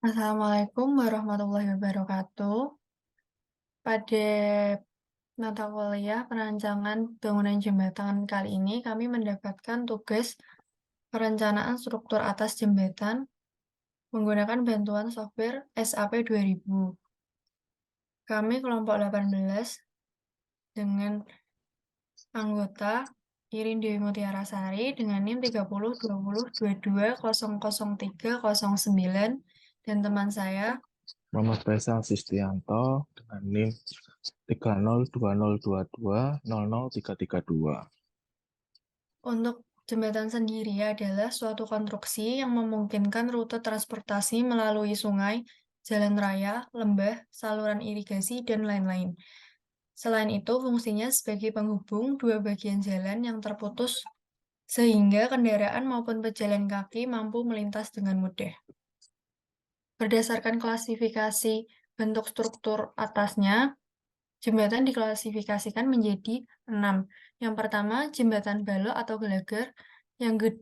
Assalamualaikum warahmatullahi wabarakatuh. Pada mata kuliah perancangan bangunan jembatan kali ini, kami mendapatkan tugas perencanaan struktur atas jembatan menggunakan bantuan software SAP 2000. Kami kelompok 18 dengan anggota Irin Dewi Mutiarasari dengan NIM 302022003009 dan teman saya Muhammad Faisal Sistianto dengan NIM 302022000332. untuk jembatan sendiri adalah suatu konstruksi yang memungkinkan rute transportasi melalui sungai, jalan raya, lembah, saluran irigasi, dan lain-lain. Selain itu, fungsinya sebagai penghubung dua bagian jalan yang terputus sehingga kendaraan maupun pejalan kaki mampu melintas dengan mudah. Berdasarkan klasifikasi bentuk struktur atasnya, jembatan diklasifikasikan menjadi 6. Yang pertama, jembatan balok atau gelagar. Yang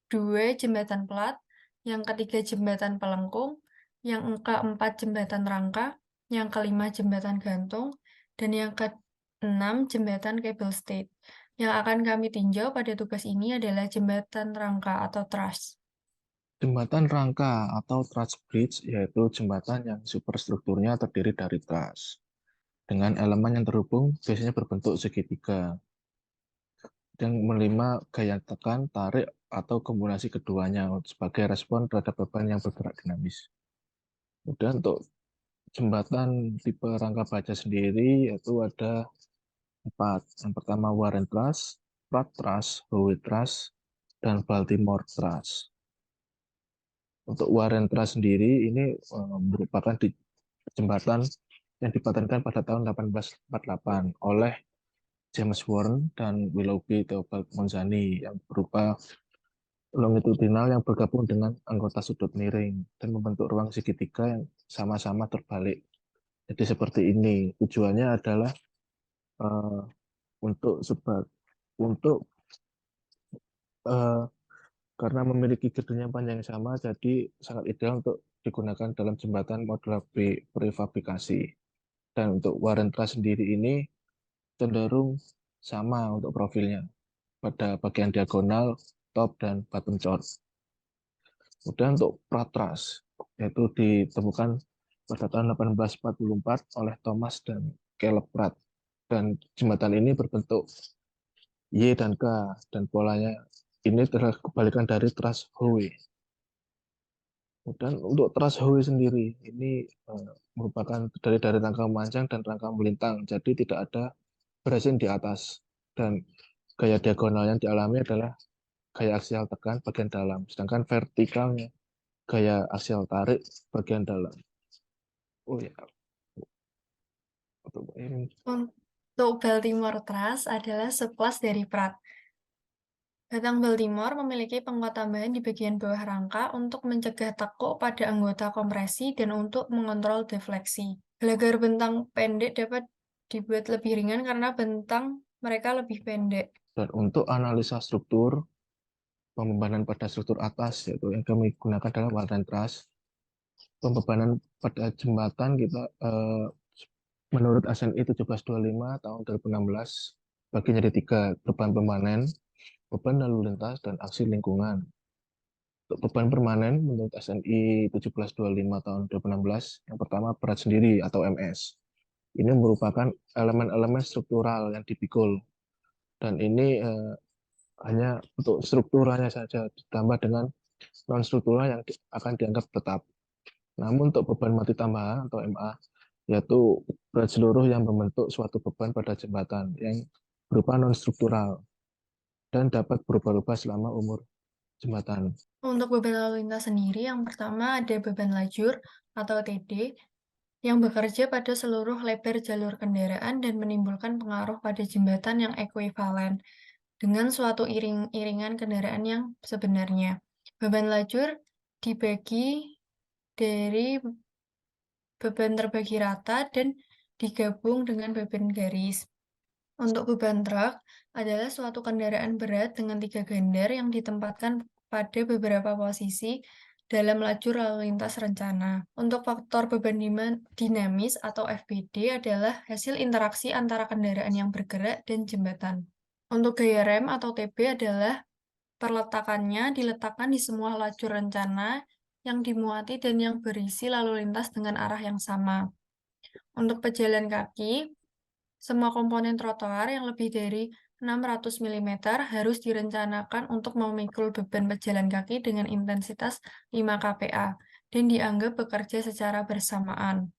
kedua, jembatan pelat. Yang ketiga, jembatan pelengkung. Yang keempat, jembatan rangka. Yang kelima, jembatan gantung. Dan yang keenam, jembatan cable stayed. Yang akan kami tinjau pada tugas ini adalah jembatan rangka atau truss. Jembatan rangka atau truss bridge yaitu jembatan yang superstrukturnya terdiri dari truss dengan elemen yang terhubung biasanya berbentuk segitiga yang menerima gaya tekan, tarik, atau kombinasi keduanya sebagai respon terhadap beban yang bergerak dinamis. Kemudian untuk jembatan tipe rangka baja sendiri yaitu ada 4. Yang pertama Warren Truss, Pratt Truss, Howe Truss, dan Baltimore Truss. Untuk Warren Truss sendiri ini merupakan jembatan yang dipatenkan pada tahun 1848 oleh James Warren dan Willoughby Theobald Monzani yang berupa longitudinal yang bergabung dengan anggota sudut miring dan membentuk ruang segitiga yang sama-sama terbalik. Jadi seperti ini. Tujuannya adalah uh, untuk untuk uh, karena memiliki gedung yang panjang yang sama, jadi sangat ideal untuk digunakan dalam jembatan modular prefabrikasi. Dan untuk Warren Truss sendiri ini cenderung sama untuk profilnya pada bagian diagonal, top, dan bottom chord. Kemudian untuk Pratt Truss, yaitu ditemukan pada tahun 1844 oleh Thomas dan Caleb Pratt. Dan jembatan ini berbentuk Y dan K, dan polanya ini adalah kebalikan dari truss Howe. Dan untuk truss Howe sendiri, ini merupakan dari rangka memanjang dan rangka melintang, jadi tidak ada bracing di atas. Dan gaya diagonal yang dialami adalah gaya aksial tekan bagian dalam, sedangkan vertikalnya gaya aksial tarik bagian dalam. Oh ya, ini Untuk Baltimore Truss adalah subkelas dari Pratt. Batang Baltimore memiliki penguat tambahan di bagian bawah rangka untuk mencegah tekuk pada anggota kompresi dan untuk mengontrol defleksi. Gelagar bentang pendek dapat dibuat lebih ringan karena bentang mereka lebih pendek. dan untuk analisa struktur pembebanan pada struktur atas yaitu yang kami gunakan adalah Warren Truss. Pembebanan pada jembatan kita menurut SNI 1725 tahun 2016 bagi jadi 3, beban permanen, beban lalu lintas, dan aksi lingkungan. Untuk beban permanen menurut SNI 1725 tahun 2016, yang pertama berat sendiri atau MS. Ini merupakan elemen-elemen struktural yang dipikul, dan ini hanya untuk strukturalnya saja ditambah dengan non struktural yang akan dianggap tetap. Namun untuk beban mati tambahan atau MA, yaitu berat seluruh yang membentuk suatu beban pada jembatan yang berupa non struktural dan dapat berubah-ubah selama umur jembatan. Untuk beban lalu lintas sendiri, yang pertama ada beban lajur atau TD yang bekerja pada seluruh lebar jalur kendaraan dan menimbulkan pengaruh pada jembatan yang ekuivalen dengan suatu iringan kendaraan yang sebenarnya. Beban lajur dibagi dari beban terbagi rata dan digabung dengan beban garis. Untuk beban truk adalah suatu kendaraan berat dengan 3 gandar yang ditempatkan pada beberapa posisi dalam lajur lalu lintas rencana. Untuk faktor beban dinamis atau FBD adalah hasil interaksi antara kendaraan yang bergerak dan jembatan. Untuk gaya rem atau TB adalah perletakannya diletakkan di semua lajur rencana yang dimuati dan yang berisi lalu lintas dengan arah yang sama. Untuk pejalan kaki, semua komponen trotoar yang lebih dari 600 mm harus direncanakan untuk memikul beban pejalan kaki dengan intensitas 5 kPa dan dianggap bekerja secara bersamaan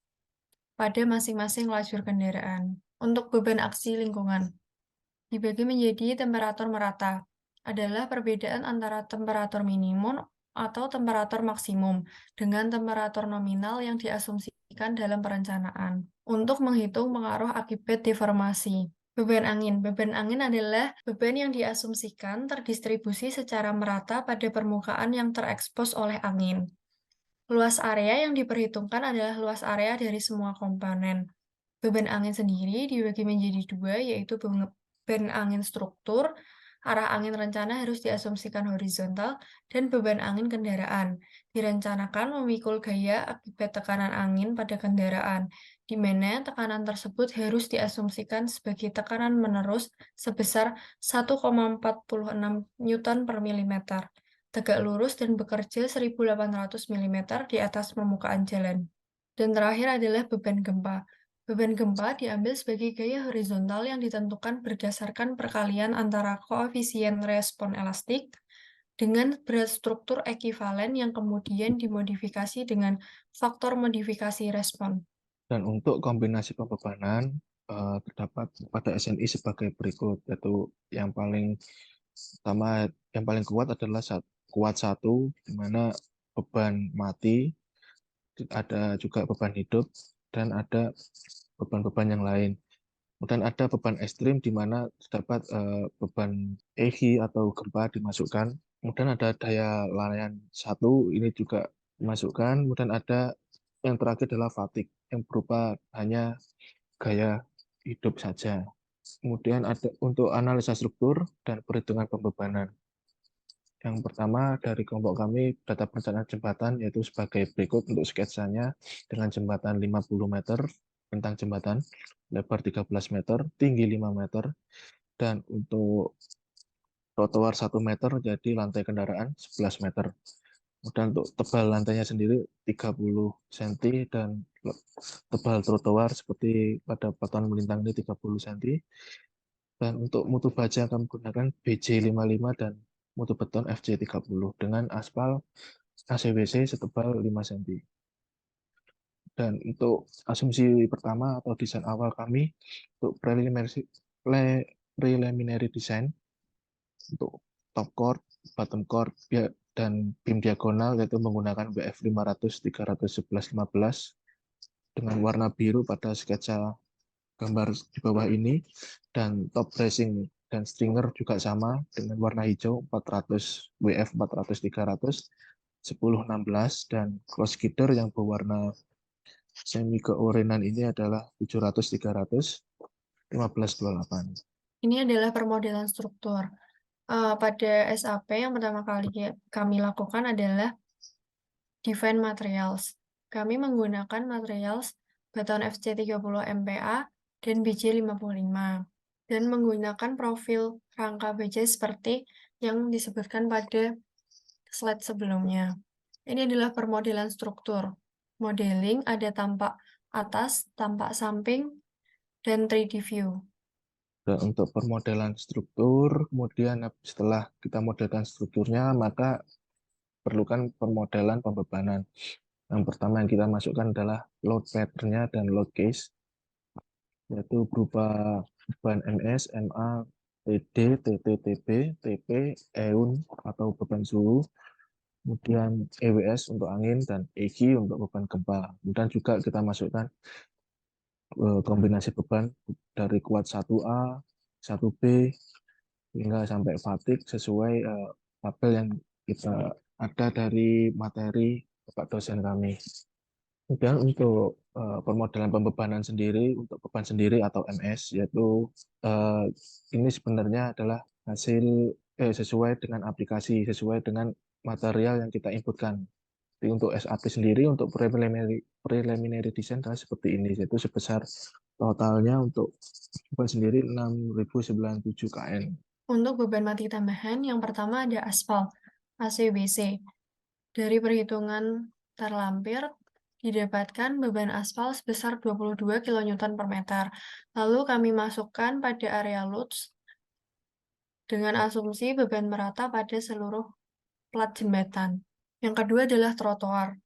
pada masing-masing lajur kendaraan. Untuk beban aksi lingkungan, dibagi menjadi temperatur merata, adalah perbedaan antara temperatur minimum atau temperatur maksimum dengan temperatur nominal yang diasumsikan dalam perencanaan untuk menghitung pengaruh akibat deformasi. Beban angin. Beban angin adalah beban yang diasumsikan terdistribusi secara merata pada permukaan yang terekspos oleh angin. Luas area yang diperhitungkan adalah luas area dari semua komponen. Beban angin sendiri dibagi menjadi dua, yaitu beban angin struktur, arah angin rencana harus diasumsikan horizontal, dan beban angin kendaraan. Direncanakan memikul gaya akibat tekanan angin pada kendaraan, di mana tekanan tersebut harus diasumsikan sebagai tekanan menerus sebesar 1,46 Newton per milimeter, tegak lurus dan bekerja 1.800 mm di atas permukaan jalan. Dan terakhir adalah beban gempa. Beban gempa diambil sebagai gaya horizontal yang ditentukan berdasarkan perkalian antara koefisien respon elastik dengan berat struktur ekivalen yang kemudian dimodifikasi dengan faktor modifikasi respon. Dan untuk kombinasi pembebanan terdapat pada SNI sebagai berikut, yaitu yang paling pertama, yang paling kuat adalah kuat 1, di mana beban mati, ada juga beban hidup, dan ada beban-beban yang lain. Kemudian ada beban ekstrim di mana terdapat beban EHI atau gempa dimasukkan. Kemudian ada daya layan 1, ini juga dimasukkan. Kemudian ada yang terakhir adalah fatigue yang berupa hanya gaya hidup saja. Kemudian ada untuk analisa struktur dan perhitungan pembebanan. Yang pertama dari kelompok kami data perencanaan jembatan yaitu sebagai berikut untuk sketsanya dengan jembatan 50 meter, bentang jembatan lebar 13 meter, tinggi 5 meter, dan untuk trotoar 1 meter jadi lantai kendaraan 11 meter. Kemudian untuk tebal lantainya sendiri 30 cm dan tebal trotoar seperti pada patokan melintang ini 30 cm. Dan untuk mutu baja kami gunakan BJ55 dan mutu beton FC30 dengan aspal ACWC setebal 5 cm. Dan untuk asumsi pertama atau desain awal kami untuk preliminary design untuk top chord, bottom chord, dan beam diagonal yaitu menggunakan WF 500 311 15 dengan warna biru pada sketsa gambar di bawah ini, dan top bracing dan stringer juga sama dengan warna hijau 400 WF 400 300 10 16, dan cross gider yang berwarna semi keorenan ini adalah 700 300 15 28. Ini adalah permodelan struktur. Pada SAP yang pertama kali kami lakukan adalah Define Materials. Kami menggunakan materials beton FC30 MPa dan BJ55 dan menggunakan profil rangka BJ seperti yang disebutkan pada slide sebelumnya. Ini adalah permodelan struktur. Modeling ada tampak atas, tampak samping, dan 3D view. Dan untuk permodelan struktur, kemudian setelah kita modelkan strukturnya, maka perlukan permodelan pembebanan. Yang pertama yang kita masukkan adalah load pattern-nya dan load case, yaitu berupa beban MS, MA, TD, TT, TB, TP, EUN atau beban suhu, kemudian EWS untuk angin, dan EG untuk beban gempa. Kemudian juga kita masukkan kombinasi beban dari kuat 1A, 1B, hingga sampai fatigue sesuai tabel yang kita ada dari materi Bapak dosen kami. Kemudian untuk permodelan pembebanan sendiri, untuk beban sendiri atau MS, yaitu ini sebenarnya adalah hasil sesuai dengan aplikasi, sesuai dengan material yang kita inputkan. Jadi untuk SAP sendiri untuk preliminary design adalah seperti ini, yaitu sebesar totalnya untuk beban sendiri 6.097 kN. Untuk beban mati tambahan, yang pertama ada aspal, ACBC. Dari perhitungan terlampir, didapatkan beban aspal sebesar 22 kN per meter. Lalu kami masukkan pada area loads dengan asumsi beban merata pada seluruh plat jembatan. Yang kedua adalah trotoar.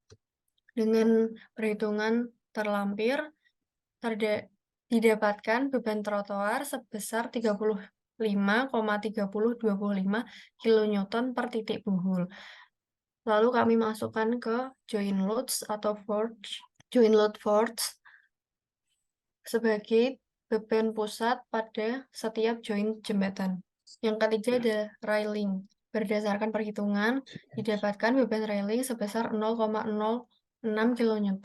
Dengan perhitungan terlampir, didapatkan beban trotoar sebesar 35,3025 kN per titik buhul. Lalu kami masukkan ke join loads atau forge, join load forge sebagai beban pusat pada setiap join jembatan. Yang ketiga ada railing. Berdasarkan perhitungan, didapatkan beban railing sebesar 0,06 kN.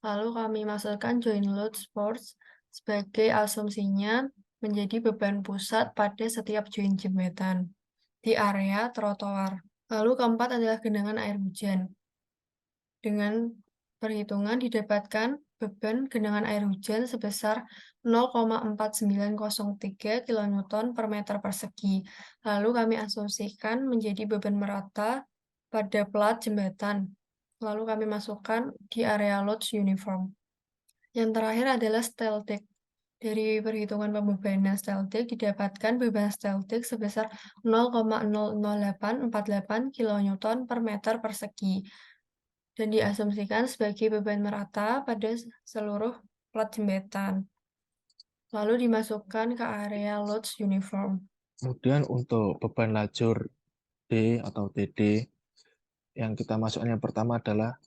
Lalu kami masukkan join load force sebagai asumsinya menjadi beban pusat pada setiap join jembatan di area trotoar. Lalu keempat adalah genangan air hujan. Dengan perhitungan didapatkan beban genangan air hujan sebesar 0,4903 kN per meter persegi. Lalu kami asumsikan menjadi beban merata pada plat jembatan. Lalu kami masukkan di area loads uniform. Yang terakhir adalah steel deck. Dari perhitungan pembebanan steel deck didapatkan beban steel deck sebesar 0,00848 kN per meter persegi dan diasumsikan sebagai beban merata pada seluruh plat jembatan. Lalu dimasukkan ke area loads uniform. Kemudian untuk beban lajur D atau TD, yang kita masukkan yang pertama adalah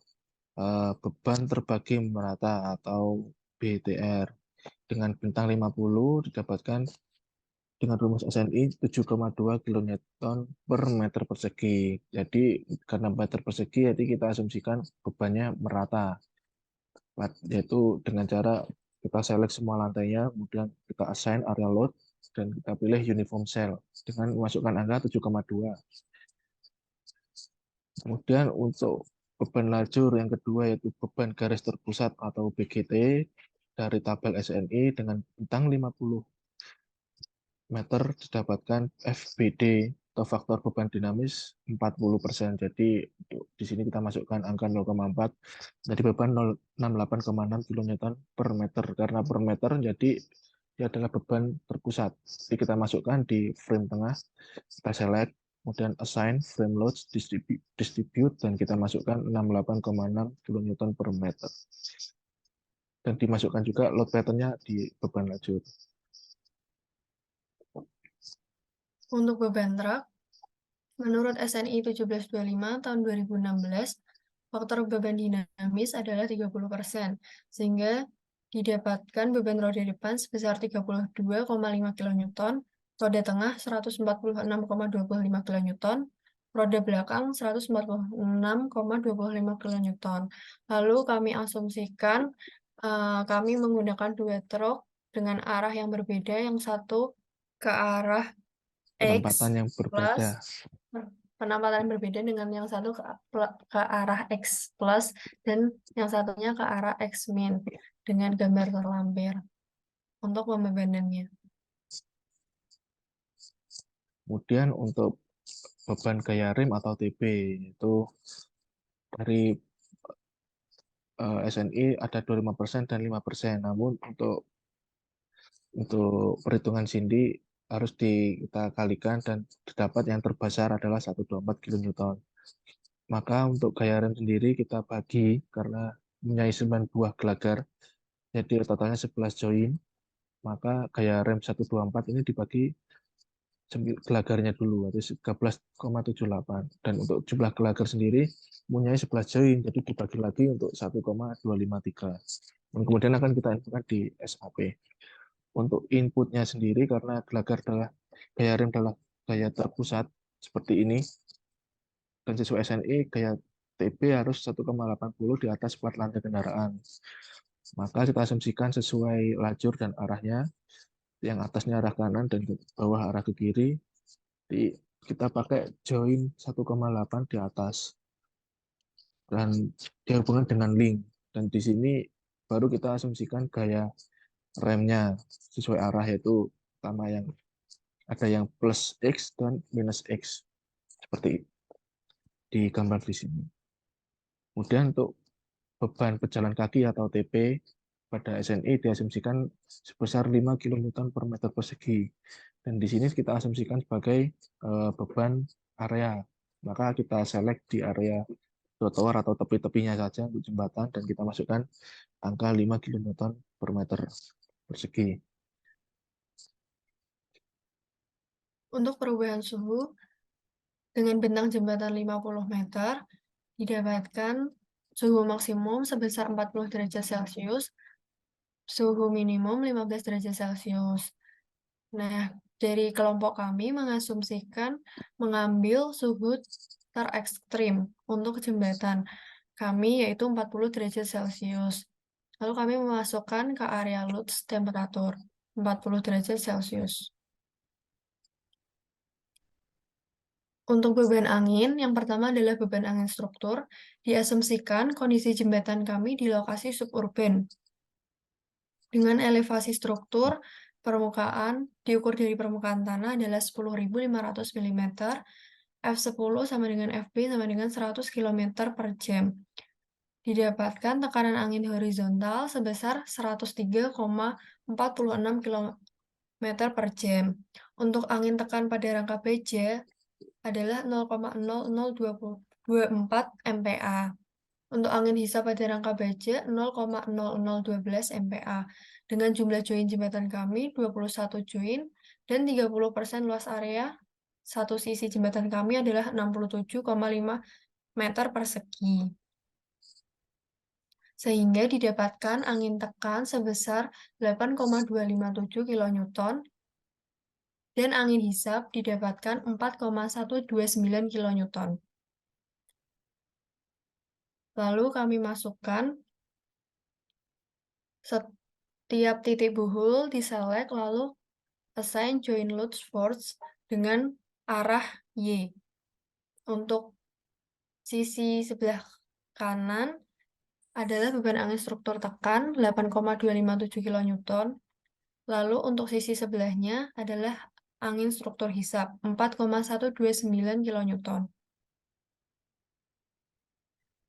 beban terbagi merata atau BTR. Dengan bintang 50 didapatkan dengan rumus SNI 7,2 kN per meter persegi. Jadi karena meter persegi, jadi kita asumsikan bebannya merata, yaitu dengan cara kita select semua lantainya, kemudian kita assign area load, dan kita pilih uniform cell dengan memasukkan angka 7,2. Kemudian untuk beban lajur yang kedua yaitu beban garis terpusat atau BGT dari tabel SNI dengan bintang 50 meter didapatkan FBD atau faktor beban dinamis 40%. Jadi di sini kita masukkan angka 0,4. Jadi beban 68,6 kN per meter. Karena per meter jadi dia adalah beban terpusat. Jadi kita masukkan di frame tengah, kita select, kemudian assign frame loads distribute dan kita masukkan 68,6 kN per meter. Dan dimasukkan juga load pattern-nya di beban lajur. Untuk beban truk, menurut SNI 1725 tahun 2016, faktor beban dinamis adalah 30%, sehingga didapatkan beban roda depan sebesar 32,5 kN, roda tengah 146,25 kN, roda belakang 146,25 kN. Lalu kami asumsikan kami menggunakan dua truk dengan arah yang berbeda, yang satu ke arah Penempatan X yang plus berbeda. penempatan berbeda dengan yang satu ke arah X plus dan yang satunya ke arah X min dengan gambar terlampir untuk pembebanannya. Kemudian untuk beban gaya rem atau TB itu dari SNI ada 25% dan 5%. Namun untuk perhitungan Cindy harus kita kalikan dan didapat yang terbesar adalah 124 kN. Maka untuk gaya rem sendiri kita bagi karena mempunyai 9 buah gelagar, jadi totalnya 11 join. Maka gaya rem 124 ini dibagi gelagarnya dulu, yaitu 13,78. Dan untuk jumlah gelagar sendiri mempunyai 11 join, jadi dibagi lagi untuk 1,253. Dan kemudian akan kita inputkan di SAP. Untuk inputnya sendiri, karena gelagar adalah gaya rem adalah gaya terpusat seperti ini, dan sesuai SNI, gaya TB harus 1,80 di atas plat lantai kendaraan. Maka kita asumsikan sesuai lajur dan arahnya, yang atasnya arah kanan dan bawah arah ke kiri, kita pakai join 1,8 di atas. dan dihubungkan dengan link. Dan di sini baru kita asumsikan gaya remnya sesuai arah, yaitu sama yang ada yang plus X dan minus X seperti di gambar di sini. Kemudian untuk beban pejalan kaki atau TP pada SNI diasumsikan sebesar 5 kN per meter persegi. Dan di sini kita asumsikan sebagai beban area. Maka kita select di area trotoar atau tepi-tepinya saja untuk jembatan dan kita masukkan angka 5 kN per meter persegi. Untuk perubahan suhu, dengan bentang jembatan 50 meter, didapatkan suhu maksimum sebesar 40 derajat Celcius, suhu minimum 15 derajat Celcius. Nah, dari kelompok kami mengasumsikan mengambil suhu terekstrim untuk jembatan kami, yaitu 40 derajat Celcius. Lalu kami memasukkan ke area Lutz temperatur 40 derajat Celcius. Untuk beban angin, yang pertama adalah beban angin struktur. Diasumsikan kondisi jembatan kami di lokasi suburban. Dengan elevasi struktur, permukaan diukur dari permukaan tanah adalah 10.500 mm, F10 sama dengan FB sama dengan 100 km per jam. Didapatkan tekanan angin horizontal sebesar 103,46 km per jam. Untuk angin tekan pada rangka baja adalah 0,0024 MPa. Untuk angin hisap pada rangka baja 0,0012 MPa. Dengan jumlah join jembatan kami 21 join dan 30% luas area satu sisi jembatan kami adalah 67,5 meter persegi. Sehingga didapatkan angin tekan sebesar 8,257 kN dan angin hisap didapatkan 4,129 kN. Lalu kami masukkan setiap titik buhul diselect lalu assign join load force dengan arah Y. Untuk sisi sebelah kanan adalah beban angin struktur tekan 8,257 kN. Lalu untuk sisi sebelahnya adalah angin struktur hisap 4,129 kN.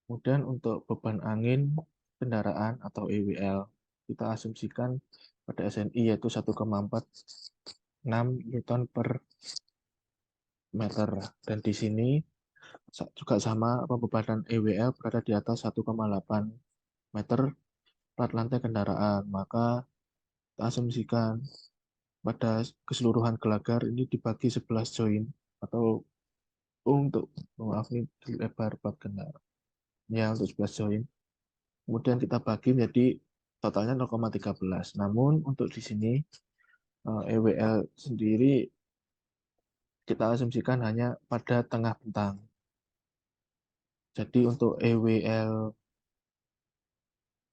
Kemudian untuk beban angin kendaraan atau EWL, kita asumsikan pada SNI yaitu 1,46 Newton per meter. Dan di sini juga sama bebanan EWL berada di atas 1,8 meter plat lantai kendaraan. Maka kita asumsikan pada keseluruhan gelagar ini dibagi 11 join atau untuk maaf ini lebar plat kendaraan. Ya, untuk 11 join. Kemudian kita bagi menjadi totalnya 0,13. Namun untuk di sini EWL sendiri kita asumsikan hanya pada tengah bentang. Jadi untuk EWL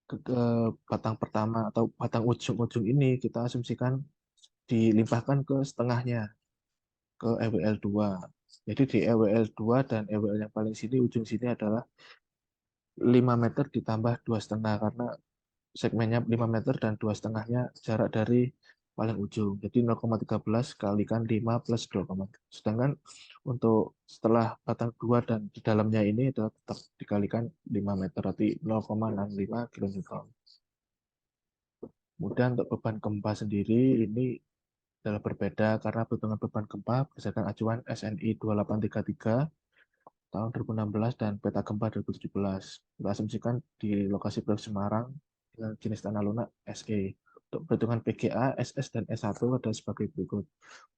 ke batang pertama atau batang ujung-ujung ini kita asumsikan dilimpahkan ke setengahnya, ke EWL 2. Jadi di EWL 2 dan EWL yang paling sini, ujung sini adalah 5 meter ditambah 2,5 karena segmennya 5 meter dan 2,5-nya jarak dari paling ujung. Jadi 0,13 kalikan 5 plus 2, sedangkan untuk setelah batang 2 dan di dalamnya ini adalah tetap dikalikan 5 meter, berarti 0,65 kN. Kemudian untuk beban gempa sendiri ini adalah berbeda karena perhitungan beban gempa berdasarkan acuan SNI 2833 tahun 2016 dan peta gempa 2017. Kita asumsikan di lokasi Pulau Semarang dengan jenis tanah lunak SE. Untuk perhitungan PGA, SS, dan S1 ada sebagai berikut.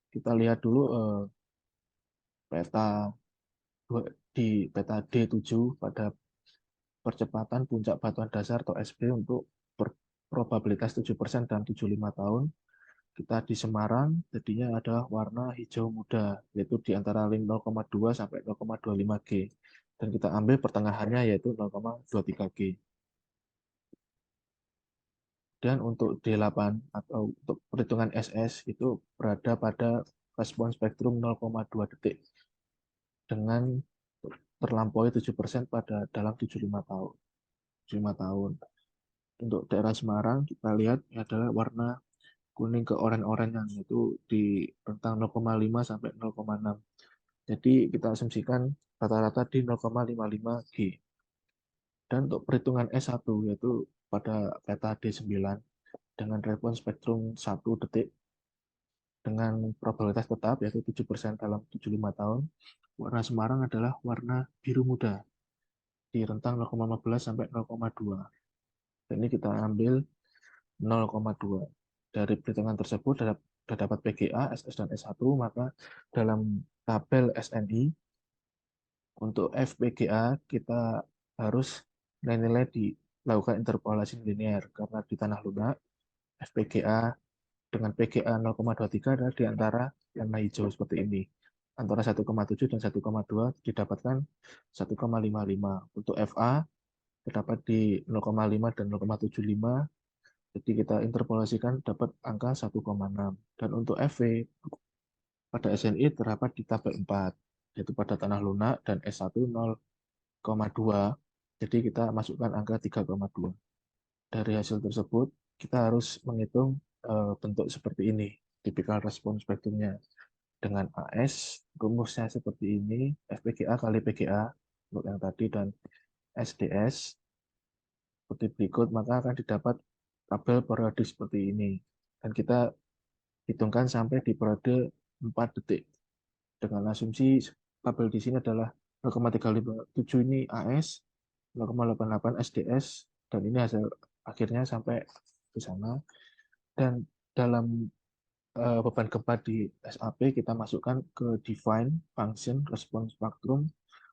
Kita lihat dulu peta di peta D7 pada percepatan puncak batuan dasar atau SB untuk probabilitas 7% dan 75 tahun. Kita di Semarang, jadinya ada warna hijau muda, yaitu di antara link 0,2 sampai 0,25 G. Dan kita ambil pertengahannya yaitu 0,23 G. Dan untuk D8 atau untuk perhitungan SS itu berada pada respon spektrum 0,2 detik dengan terlampaui 7% pada dalam 75 tahun. 75 tahun. Untuk daerah Semarang kita lihat adalah warna kuning ke oranye-oranye, yaitu di rentang 0,5 sampai 0,6. Jadi kita asumsikan rata-rata di 0,55 G. Dan untuk perhitungan S1 yaitu pada peta D9 dengan respons spektrum 1 detik dengan probabilitas tetap yaitu 7% dalam 75 tahun, warna Semarang adalah warna biru muda di rentang 0,15 sampai 0,2. Dan ini kita ambil 0,2. Dari perhitungan tersebut dapat PGA, SS, dan S1, maka dalam tabel SNI untuk FPGA kita harus nilai-nilai dilakukan interpolasi linear karena di tanah lunak FPGA dengan PGA 0,23 adalah di antara warna hijau seperti ini. Antara 1,7 dan 1,2 didapatkan 1,55. Untuk FA terdapat di 0,5 dan 0,75. Jadi kita interpolasikan dapat angka 1,6. Dan untuk FV pada SNI terdapat di tabel 4, yaitu pada tanah lunak dan S1 0,2. Jadi kita masukkan angka 3,2. Dari hasil tersebut, kita harus menghitung bentuk seperti ini, tipikal respons spektrumnya. Dengan AS, rumusnya seperti ini, FPGA kali PGA, untuk yang tadi, dan SDS, seperti berikut, maka akan didapat tabel periode seperti ini. Dan kita hitungkan sampai di periode 4 detik. Dengan asumsi tabel di sini adalah 0,357 ini AS, 0,88 SDS, dan ini hasil akhirnya sampai ke sana. Dan dalam beban gempa di SAP kita masukkan ke define function response spectrum,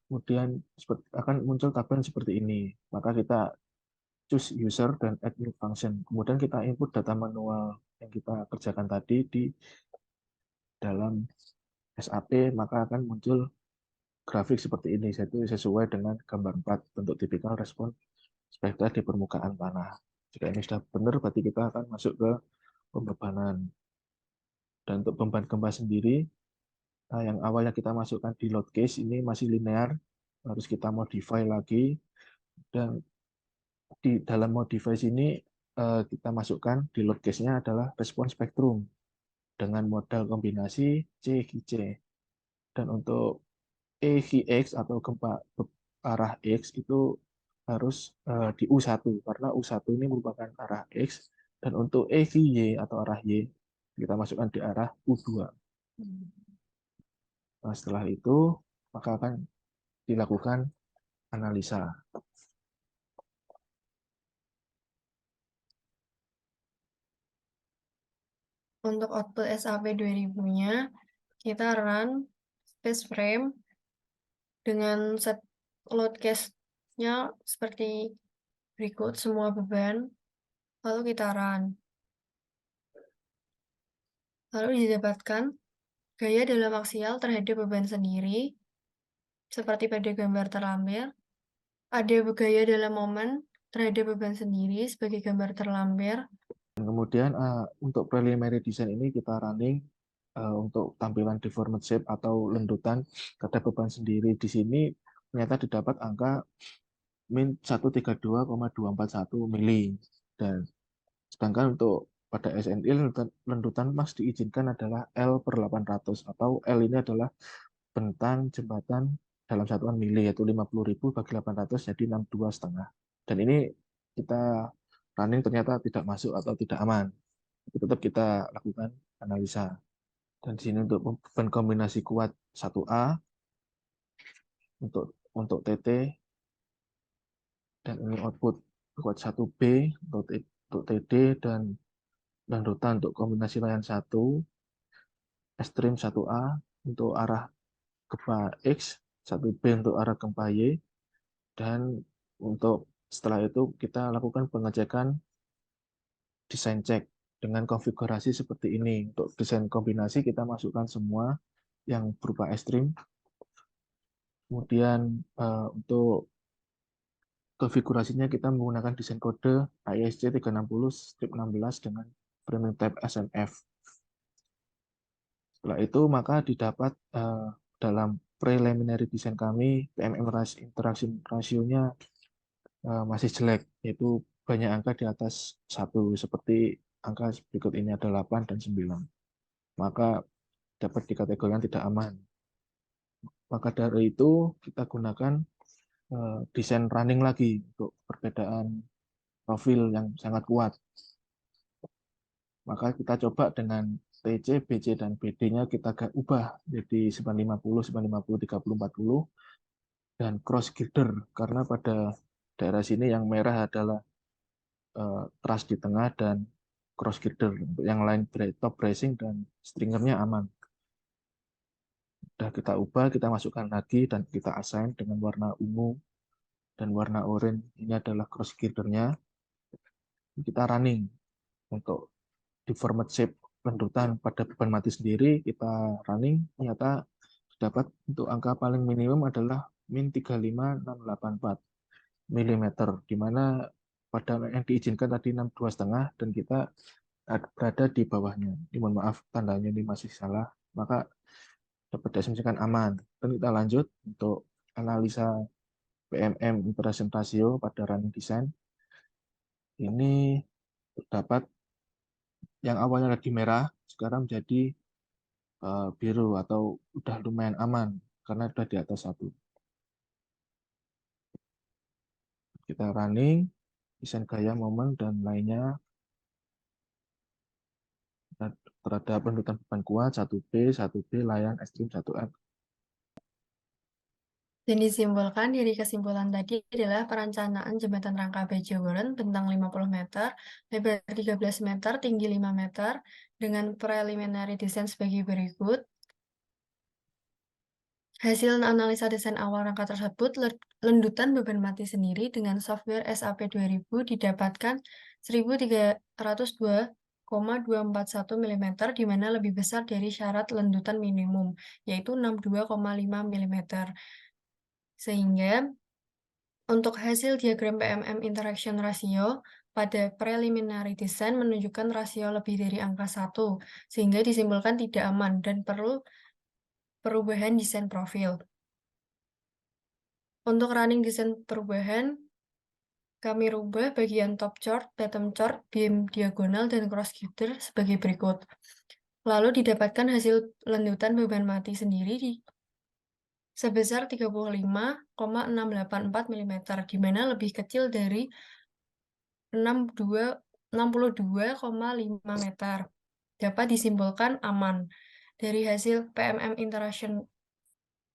kemudian akan muncul tabel seperti ini. Maka kita choose user dan add new function. Kemudian kita input data manual yang kita kerjakan tadi di dalam SAP, maka akan muncul grafik seperti ini, yaitu sesuai dengan gambar 4 bentuk tipikal respon spektra di permukaan tanah. Jika ini sudah benar, berarti kita akan masuk ke pembebanan. Dan untuk beban gempa sendiri, yang awalnya kita masukkan di load case ini masih linear, harus kita modify lagi. Dan di dalam modify ini kita masukkan di load case-nya adalah respon spektrum dengan modal kombinasi C-C. Dan untuk EVX atau gempa arah X itu harus di U1 karena U1 ini merupakan arah X, dan untuk EVY atau arah Y kita masukkan di arah U2. Nah, setelah itu maka akan dilakukan analisa. Untuk output SAP 2000-nya, kita run space frame dengan set load case-nya seperti berikut semua beban, lalu kita run. Lalu didapatkan gaya dalam aksial terhadap beban sendiri, seperti pada gambar terlampir. Ada gaya dalam momen terhadap beban sendiri sebagai gambar terlampir. Dan kemudian untuk preliminary design ini kita running untuk tampilan deformed shape atau lendutan terhadap beban sendiri. Di sini ternyata didapat angka min 132,241 mili. Dan sedangkan untuk pada SNI lendutan mas diizinkan adalah L per 800, atau L ini adalah bentang jembatan dalam satuan mili, yaitu 50.000 bagi 800 jadi 62,5. Dan ini kita running ternyata tidak masuk atau tidak aman. Tapi tetap kita lakukan analisa. Dan di sini untuk beban kombinasi kuat 1A untuk TT, dan ini output kuat 1B untuk TD, dan lanjutan untuk kombinasi layan 1, ekstrim 1A untuk arah gempa X, 1B untuk arah gempa Y, dan untuk setelah itu kita lakukan pengecekan desain check dengan konfigurasi seperti ini. Untuk desain kombinasi kita masukkan semua yang berupa ekstrim. Kemudian untuk konfigurasinya kita menggunakan desain kode ISC 360-16 dengan framing type SNF. Setelah itu maka didapat dalam preliminary design kami, PMM interaction rasionya masih jelek, yaitu banyak angka di atas 1, seperti angka berikut ini ada 8 dan 9. Maka dapat dikategorikan tidak aman. Maka dari itu kita gunakan desain running lagi untuk perbedaan profil yang sangat kuat. Maka kita coba dengan TC, BC, dan BD-nya kita ubah jadi 950, 950, 30, 40, dan cross girder, karena pada daerah sini yang merah adalah truss di tengah dan cross girder. Untuk yang lain top bracing dan stringernya aman. Sudah kita ubah, kita masukkan lagi dan kita assign dengan warna ungu dan warna oranye. Ini adalah cross girdernya. Kita running untuk di format shape lendutan pada beban mati sendiri, kita running, ternyata dapat untuk angka paling minimum adalah min 35684 mm, di mana pada yang diizinkan tadi 62,5 dan kita berada di bawahnya. Ini mohon maaf, tandanya ini masih salah, maka dapat diasumsikan aman. Dan kita lanjut untuk analisa PMM interaction ratio pada running design. Ini dapat yang awalnya lagi merah, sekarang menjadi biru atau udah lumayan aman karena udah di atas 1. Kita running, desain gaya, momen, dan lainnya terhadap pendudukan beban kuat 1B, 1B, layan ekstrim 1F. Dan disimpulkan dari kesimpulan tadi adalah perencanaan jembatan rangka Bejogoren bentang 50 meter, lebar 13 meter, tinggi 5 meter, dengan preliminary design sebagai berikut. Hasil analisa desain awal rangka tersebut, lendutan beban mati sendiri dengan software SAP 2000 didapatkan 1302,241 mm, di mana lebih besar dari syarat lendutan minimum, yaitu 62,5 mm. Sehingga untuk hasil diagram PMM interaction ratio pada preliminary design menunjukkan rasio lebih dari angka 1, sehingga disimpulkan tidak aman dan perlu perubahan desain profil. Untuk running desain perubahan, kami rubah bagian top chord, bottom chord, beam diagonal, dan cross girder sebagai berikut. Lalu didapatkan hasil lendutan beban mati sendiri sebesar 35,684 mm, di mana lebih kecil dari 62,5 meter. Dapat disimpulkan aman. Dari hasil PMM interaction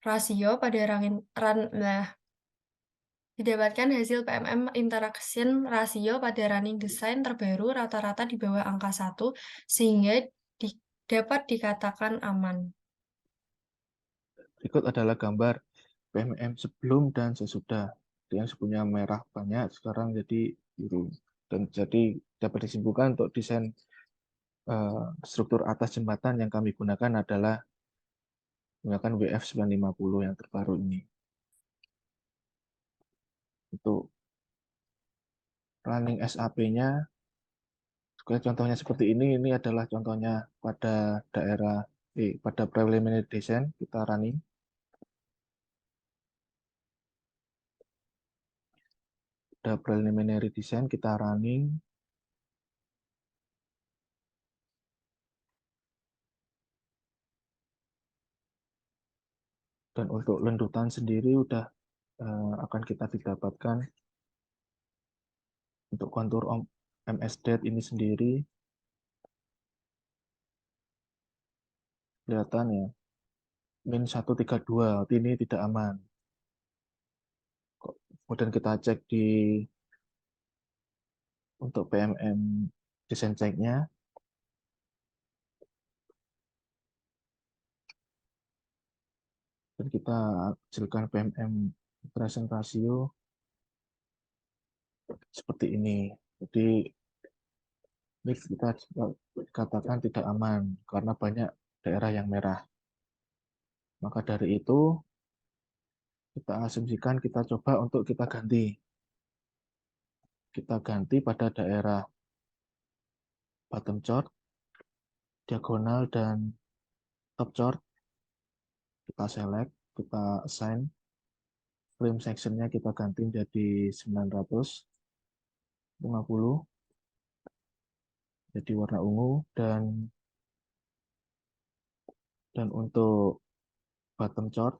ratio pada didapatkan hasil PMM interaction ratio pada running design terbaru rata-rata di bawah angka 1, sehingga dapat dikatakan aman. Berikut adalah gambar PMM sebelum dan sesudah. Yang sebelumnya merah banyak, sekarang jadi biru. Dan jadi dapat disimpulkan untuk desain struktur atas jembatan yang kami gunakan adalah menggunakan WF950 yang terbaru ini. Untuk running SAP-nya, contohnya seperti ini adalah contohnya pada daerah pada preliminary design kita running. Pada preliminary design kita running. Dan untuk lendutan sendiri udah akan kita didapatkan untuk kontur MSDAT ini sendiri kelihatan ya min 132, ini tidak aman. Kemudian kita cek di untuk PMM desain check-nya, dan kita hasilkan PMM interaction ratio seperti ini. Jadi ini kita katakan tidak aman karena banyak daerah yang merah. Maka dari itu kita asumsikan kita coba untuk kita ganti. Kita ganti pada daerah bottom chord, diagonal, dan top chord. Kita select kita assign frame sectionnya, kita ganti menjadi 950 jadi warna ungu, dan untuk bottom chart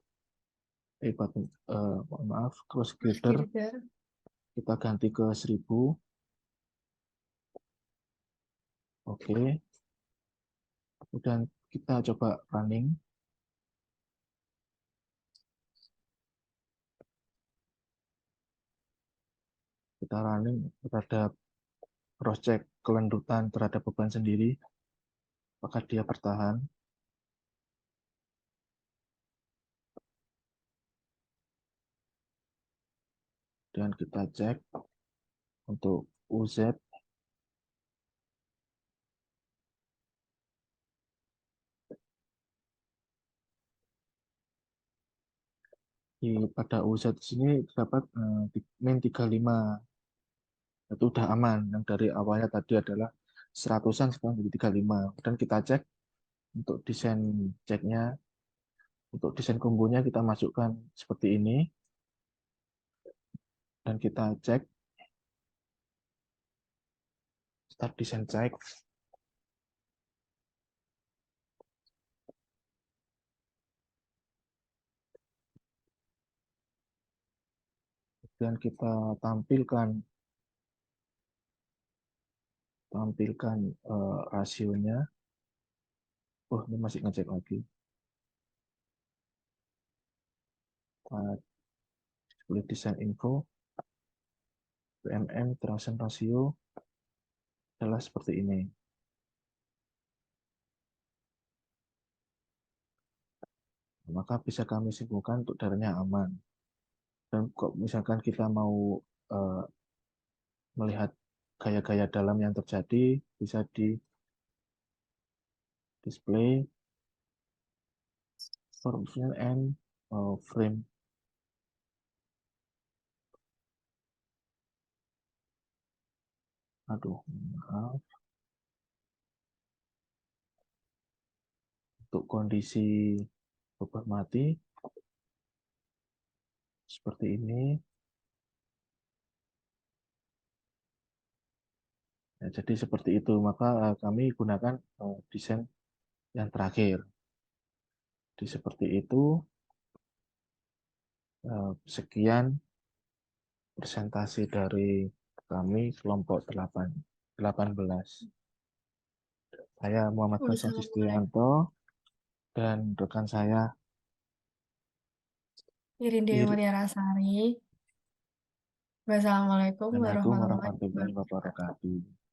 bottom mohon maaf, cross Terus girder girder. kita ganti ke 1000. Oke, kemudian kita coba running. Kita running terhadap cross check kelendutan terhadap beban sendiri, apakah dia bertahan. Dan kita cek untuk UZ. Pada UZ sini terdapat min 35, itu udah aman. Yang dari awalnya tadi adalah 100-an, sekarang jadi 35. Dan kita cek untuk desain ceknya, untuk desain kombonya kita masukkan seperti ini, dan kita cek start desain cek. Dan kita tampilkan rasionya. Oh, ini masih ngecek lagi. Boleh desain info, PMM, transaction ratio adalah seperti ini. Maka bisa kami simpulkan untuk darahnya aman. Dan kok misalkan kita mau uh, melihat gaya-gaya dalam yang terjadi, bisa di display function and frame. Aduh, maaf. Untuk kondisi beban mati seperti ini. Ya, jadi seperti itu. Maka kami gunakan desain yang terakhir. Jadi seperti itu. Sekian presentasi dari kami kelompok 18. Saya Muhammad Wassalamualaikum. Konstantistianto dan rekan saya Irinde Ir. Mulyarasari. Wassalamualaikum Assalamualaikum warahmatullahi warahmatullahi wabarakatuh. wabarakatuh.